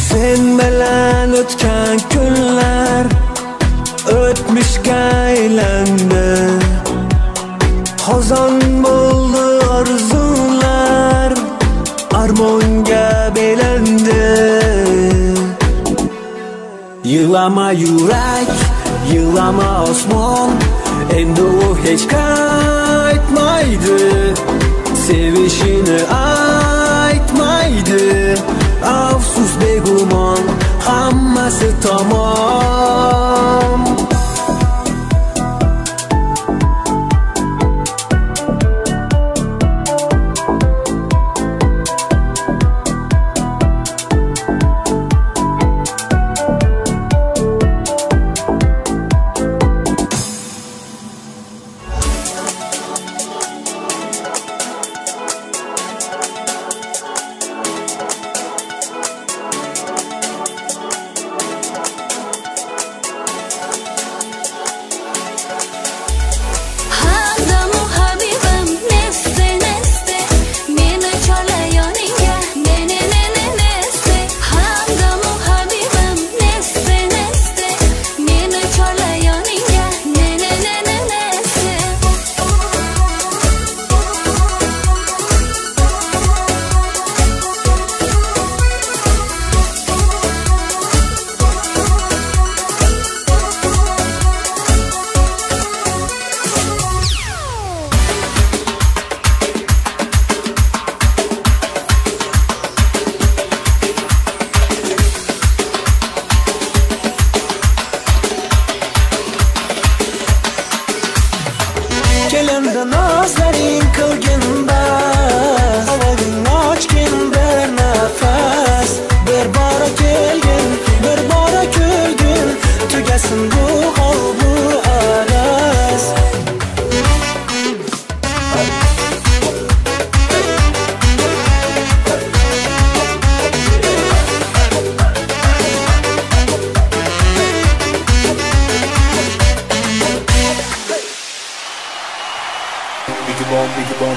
Sen bilan o'tgan kunlar o'tmishga aylandi. Xazon bo'ldi orzular, armonga belandi. Yig'lama yurak, yig'lama osmon, endi u hech qaytmaydi. Sevishini aytmaydi. Afsus begumon, hammasi tamom. Kelindi nazlaring qilganda, havoging ochgin bir nafas. Bir bora kelgin, bir bora kulgin, tugasin bu hol bu araz.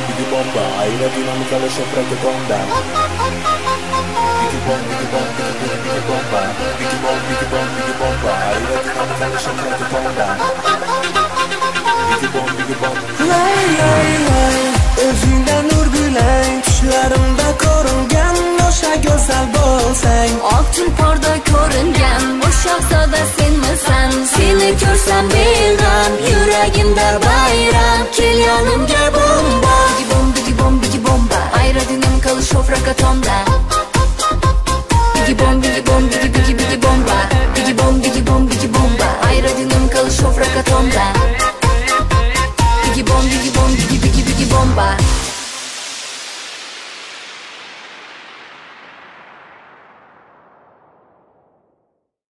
Biggie bomba, aire dinamica le sopra che bomba. Biggie bomba, biggie bomba, aire dinamica le sopra che bomba. Biggie bomba. Lay lay lay, o'zingda nur bilan tushlarimda ko'ringan o'sha go'zal bo'lsang. Oq tulporda ko'ringan o'sha shahzoda senmisan? Seni ko'rsam beg'am, yuragimda bayram. Kel yonimga bomba, bigi bom bigi bomba. Ayradinam qalish ofrakatomda.